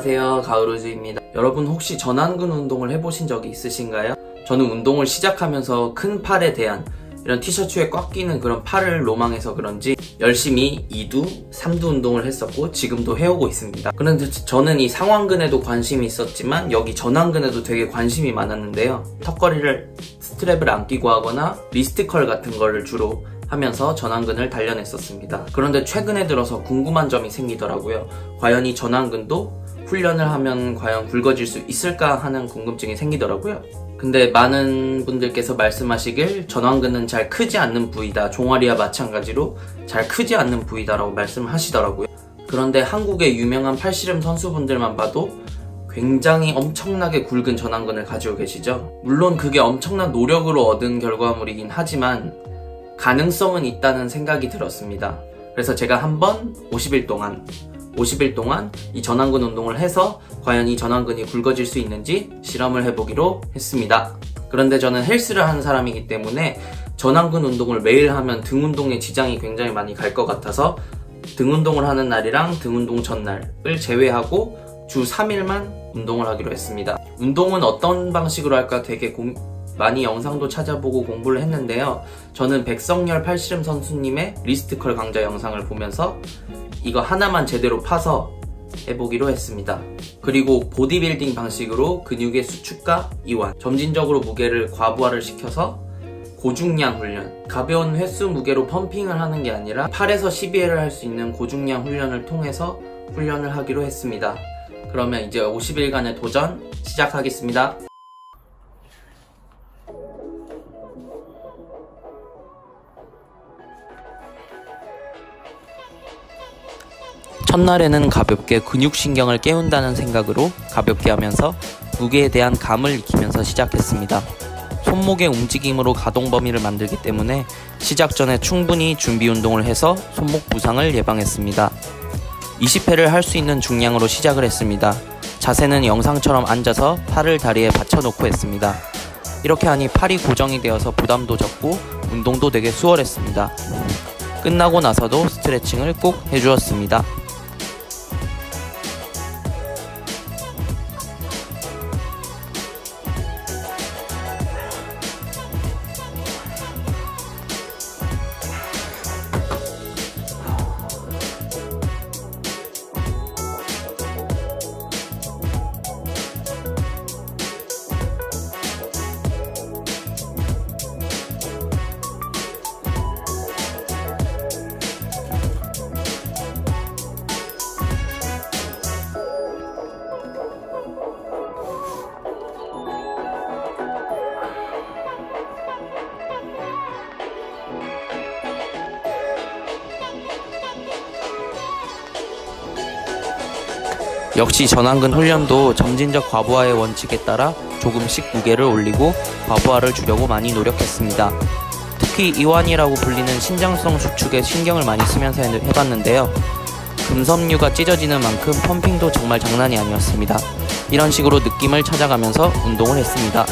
안녕하세요, 가을우즈입니다. 여러분 혹시 전완근 운동을 해보신 적이 있으신가요? 저는 운동을 시작하면서 큰 팔에 대한 이런 티셔츠에 꽉 끼는 그런 팔을 로망해서 그런지 열심히 2두, 3두 운동을 했었고 지금도 해오고 있습니다. 그런데 저는 이 상완근에도 관심이 있었지만 여기 전완근에도 되게 관심이 많았는데요. 턱걸이를 스트랩을 안 끼고 하거나 리스트컬 같은 거를 주로 하면서 전완근을 단련했었습니다. 그런데 최근에 들어서 궁금한 점이 생기더라고요. 과연 이 전완근도 훈련을 하면 과연 굵어질 수 있을까 하는 궁금증이 생기더라고요. 근데 많은 분들께서 말씀하시길 전완근은 잘 크지 않는 부위다, 종아리와 마찬가지로 잘 크지 않는 부위다 라고 말씀하시더라고요. 그런데 한국의 유명한 팔씨름 선수분들만 봐도 굉장히 엄청나게 굵은 전완근을 가지고 계시죠. 물론 그게 엄청난 노력으로 얻은 결과물이긴 하지만 가능성은 있다는 생각이 들었습니다. 그래서 제가 한번 50일 동안 이 전완근 운동을 해서 과연 이 전완근이 굵어질 수 있는지 실험을 해보기로 했습니다. 그런데 저는 헬스를 하는 사람이기 때문에 전완근 운동을 매일 하면 등 운동에 지장이 굉장히 많이 갈 것 같아서 등 운동을 하는 날이랑 등 운동 전날을 제외하고 주 3일만 운동을 하기로 했습니다. 운동은 어떤 방식으로 할까 되게 많이 영상도 찾아보고 공부를 했는데요. 저는 백성열 팔씨름 선수님의 리스트컬 강좌 영상을 보면서 이거 하나만 제대로 파서 해보기로 했습니다. 그리고 보디빌딩 방식으로 근육의 수축과 이완, 점진적으로 무게를 과부하를 시켜서 고중량 훈련, 가벼운 횟수 무게로 펌핑을 하는 게 아니라 8에서 12회를 할 수 있는 고중량 훈련을 통해서 훈련을 하기로 했습니다. 그러면 이제 50일간의 도전 시작하겠습니다. 첫날에는 가볍게 근육신경을 깨운다는 생각으로 가볍게 하면서 무게에 대한 감을 익히면서 시작했습니다. 손목의 움직임으로 가동 범위를 만들기 때문에 시작 전에 충분히 준비 운동을 해서 손목 부상을 예방했습니다. 20회를 할 수 있는 중량으로 시작을 했습니다. 자세는 영상처럼 앉아서 팔을 다리에 받쳐놓고 했습니다. 이렇게 하니 팔이 고정이 되어서 부담도 적고 운동도 되게 수월했습니다. 끝나고 나서도 스트레칭을 꼭 해주었습니다. 역시 전완근 훈련도 점진적 과부하의 원칙에 따라 조금씩 무게를 올리고 과부하를 주려고 많이 노력했습니다. 특히 이완이라고 불리는 신장성 수축에 신경을 많이 쓰면서 해봤는데요. 금섬유가 찢어지는 만큼 펌핑도 정말 장난이 아니었습니다. 이런 식으로 느낌을 찾아가면서 운동을 했습니다.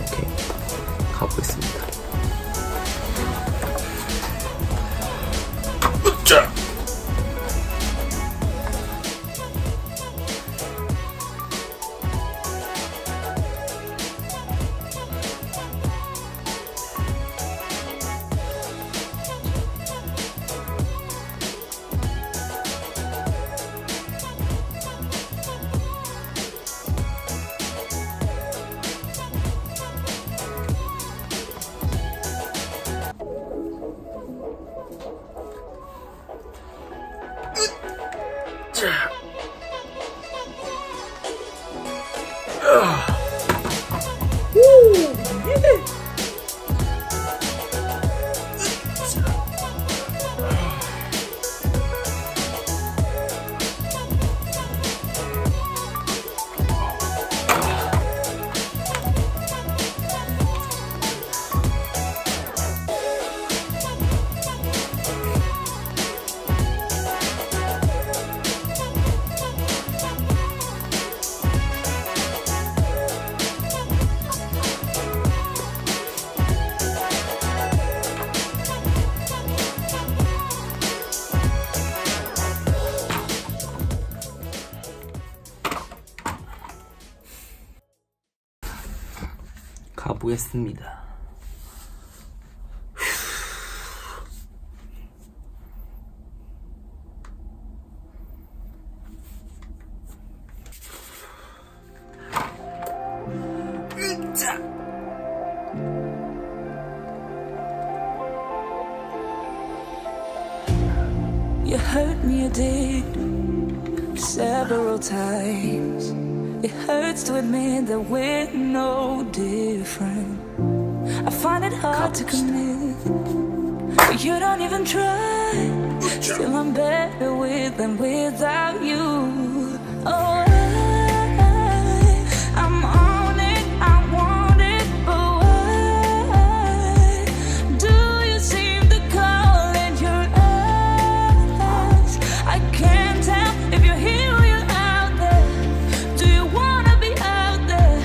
오케이, 가보겠습니다. 자. 가보겠습니다. You hurt me, you did, several times. It hurts to admit that we're no different. I find it hard to commit, but you don't even try. Still I'm better with than without you. Oh, I'm on it, I want it, but why do you seem to call it your eyes? I can't tell if you're here or you're out there. Do you wanna be out there?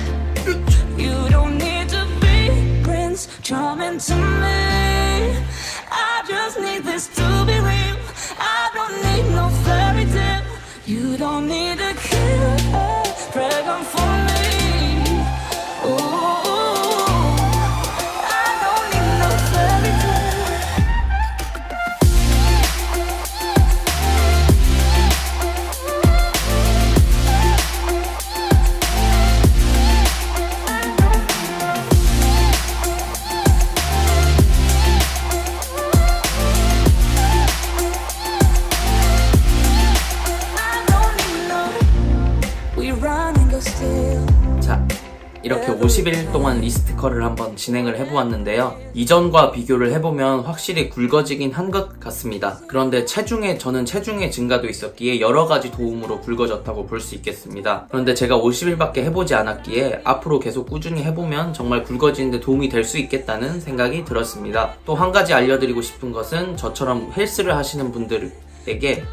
You don't need to be Prince Charming to me. I just need this to be real. I don't need no fairy tale. You don't need a killer dragon for me. Ooh, I don't need no fairy tale. 자, 이렇게 50일 동안 리스트컬을 한번 진행을 해보았는데요. 이전과 비교를 해보면 확실히 굵어지긴 한 것 같습니다. 그런데 저는 체중의 증가도 있었기에 여러가지 도움으로 굵어졌다고 볼 수 있겠습니다. 그런데 제가 50일밖에 해보지 않았기에 앞으로 계속 꾸준히 해보면 정말 굵어지는데 도움이 될 수 있겠다는 생각이 들었습니다. 또 한 가지 알려드리고 싶은 것은 저처럼 헬스를 하시는 분들에게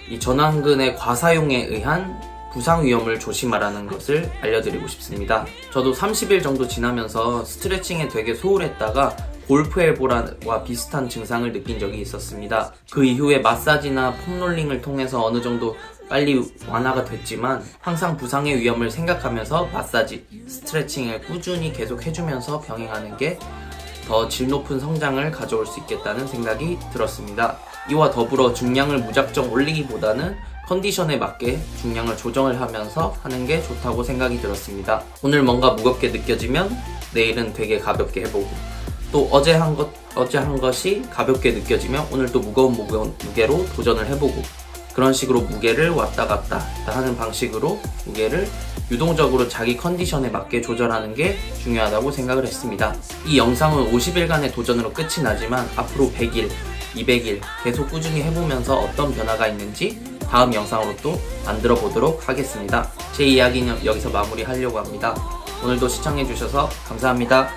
이 전완근의 과사용에 의한 부상 위험을 조심하라는 것을 알려드리고 싶습니다. 저도 30일 정도 지나면서 스트레칭에 되게 소홀했다가 골프 엘보와 비슷한 증상을 느낀 적이 있었습니다. 그 이후에 마사지나 폼롤링을 통해서 어느 정도 빨리 완화가 됐지만 항상 부상의 위험을 생각하면서 마사지, 스트레칭을 꾸준히 계속 해주면서 병행하는 게 더 질 높은 성장을 가져올 수 있겠다는 생각이 들었습니다. 이와 더불어 중량을 무작정 올리기보다는 컨디션에 맞게 중량을 조정을 하면서 하는 게 좋다고 생각이 들었습니다. 오늘 뭔가 무겁게 느껴지면 내일은 되게 가볍게 해보고, 또 어제 한 것이 가볍게 느껴지면 오늘 또 무거운 무게로 도전을 해보고, 그런 식으로 무게를 왔다 갔다 하는 방식으로 무게를 유동적으로 자기 컨디션에 맞게 조절하는 게 중요하다고 생각을 했습니다. 이 영상은 50일간의 도전으로 끝이 나지만 앞으로 100일, 200일 계속 꾸준히 해보면서 어떤 변화가 있는지 다음 영상으로 또 만들어 보도록 하겠습니다. 제 이야기는 여기서 마무리하려고 합니다. 오늘도 시청해주셔서 감사합니다.